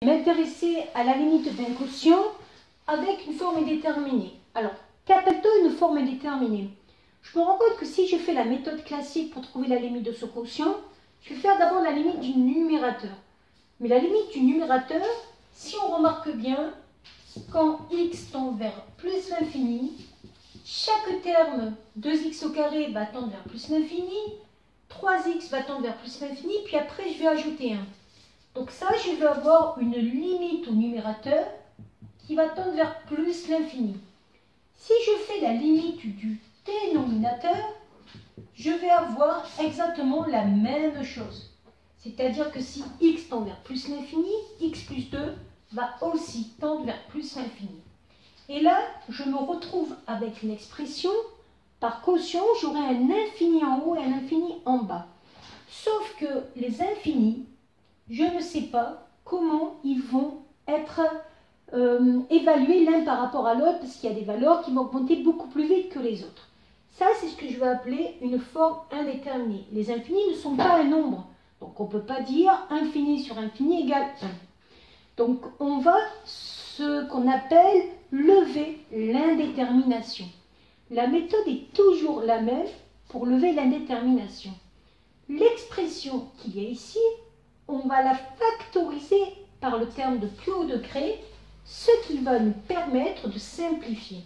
M'intéresser à la limite d'un quotient avec une forme indéterminée. Alors, qu'appelle-t-on une forme indéterminée? Je me rends compte que si je fais la méthode classique pour trouver la limite de ce quotient, je vais faire d'abord la limite du numérateur. Mais la limite du numérateur, si on remarque bien, quand x tend vers plus l'infini, chaque terme 2x au carré va tendre vers plus l'infini, 3x va tendre vers plus l'infini, puis après je vais ajouter 1. Donc ça, je vais avoir une limite au numérateur qui va tendre vers plus l'infini. Si je fais la limite du dénominateur, je vais avoir exactement la même chose. C'est-à-dire que si x tend vers plus l'infini, x plus 2 va aussi tendre vers plus l'infini. Et là, je me retrouve avec une expression, par quotient, j'aurai un infini en haut et un infini en bas. Sauf que les infinis, je ne sais pas comment ils vont être évalués l'un par rapport à l'autre, parce qu'il y a des valeurs qui vont augmenter beaucoup plus vite que les autres. Ça, c'est ce que je vais appeler une forme indéterminée. Les infinis ne sont pas un nombre, donc on ne peut pas dire infini sur infini égale 1. Donc on va ce qu'on appelle lever l'indétermination. La méthode est toujours la même pour lever l'indétermination. L'expression qui est ici, on va la factoriser par le terme de plus haut degré, ce qui va nous permettre de simplifier.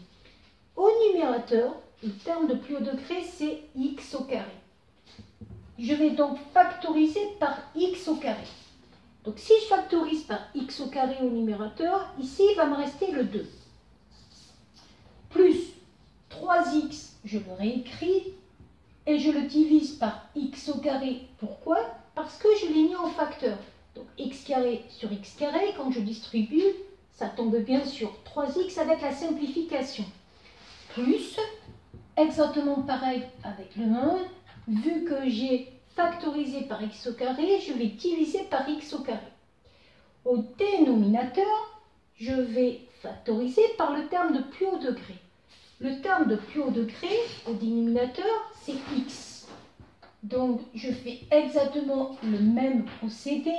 Au numérateur, le terme de plus haut degré, c'est x au carré. Je vais donc factoriser par x au carré. Donc si je factorise par x au carré au numérateur, ici il va me rester le 2. Plus 3x, je le réécris, et je le divise par x au carré. Pourquoi? Parce que je l'ai mis en facteur. Donc x carré sur x carré, quand je distribue, ça tombe bien sur 3x avec la simplification. Plus, exactement pareil avec le 1, vu que j'ai factorisé par x au carré, je vais diviser par x au carré. Au dénominateur, je vais factoriser par le terme de plus haut degré. Le terme de plus haut degré, au dénominateur, c'est x. Donc, je fais exactement le même procédé.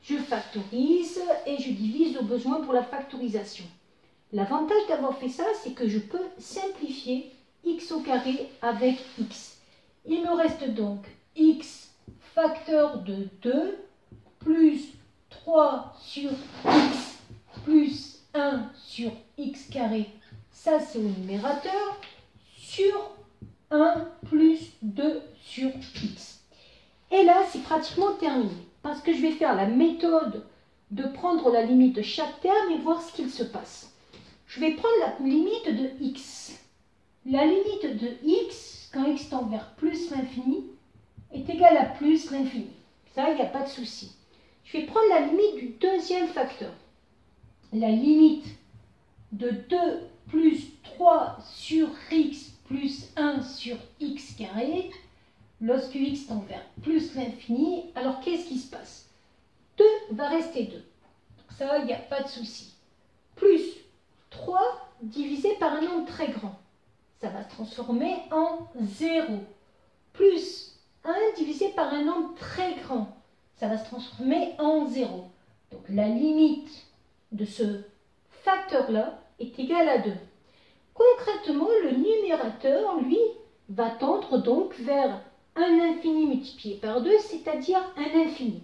Je factorise et je divise au besoin pour la factorisation. L'avantage d'avoir fait ça, c'est que je peux simplifier x au carré avec x. Il me reste donc x facteur de 2 plus 3 sur x plus 1 sur x carré. Ça, c'est au numérateur, sur 1 plus 2 sur x. Et là, c'est pratiquement terminé, parce que je vais faire la méthode de prendre la limite de chaque terme et voir ce qu'il se passe. Je vais prendre la limite de x. La limite de x, quand x tend vers plus l'infini, est égale à plus l'infini. Ça, il n'y a pas de souci. Je vais prendre la limite du deuxième facteur. La limite de 2 plus 3 sur x plus 1 sur x carré, lorsque x tend vers plus l'infini, alors qu'est-ce qui se passe? 2 va rester 2. Donc ça, il n'y a pas de souci. Plus 3 divisé par un nombre très grand. Ça va se transformer en 0. Plus 1 divisé par un nombre très grand. Ça va se transformer en 0. Donc la limite de ce facteur-là est égale à 2. Concrètement, le numérateur, lui, va tendre donc vers un infini multiplié par 2, c'est-à-dire un infini.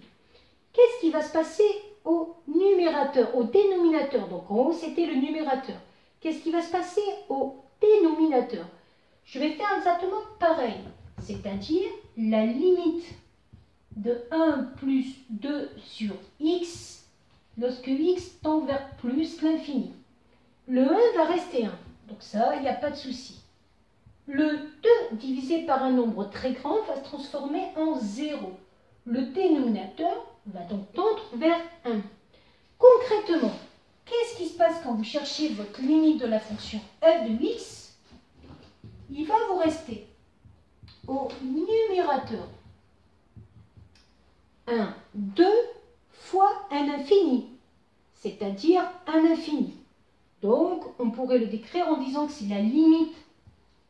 Qu'est-ce qui va se passer au numérateur, au dénominateur? Donc en haut, c'était le numérateur. Qu'est-ce qui va se passer au dénominateur? Je vais faire exactement pareil, c'est-à-dire la limite de 1 plus 2 sur x, lorsque x tend vers plus l'infini. Le 1 va rester 1, donc ça, il n'y a pas de souci. Le 2 divisé par un nombre très grand va se transformer en 0. Le dénominateur va donc tendre vers 1. Concrètement, qu'est-ce qui se passe quand vous cherchez votre limite de la fonction f de x? Il va vous rester au numérateur 1, 2 fois un infini, c'est-à-dire un infini. Donc, on pourrait le décrire en disant que c'est la limite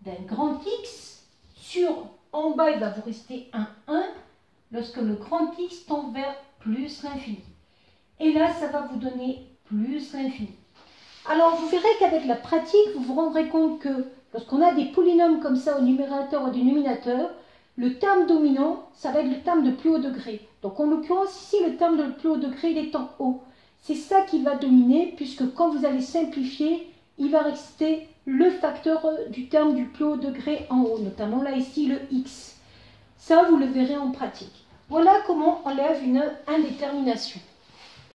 d'un grand x sur, en bas, il va vous rester un 1, lorsque le grand x tend vers plus l'infini. Et là, ça va vous donner plus l'infini. Alors, vous verrez qu'avec la pratique, vous vous rendrez compte que lorsqu'on a des polynômes comme ça au numérateur ou au dénominateur, le terme dominant, ça va être le terme de plus haut degré. Donc, en l'occurrence, ici, le terme de plus haut degré, il est en haut. C'est ça qui va dominer, puisque quand vous allez simplifier, il va rester le facteur du terme du plus haut degré en haut, notamment là, ici, le x. Ça, vous le verrez en pratique. Voilà comment on lève une indétermination.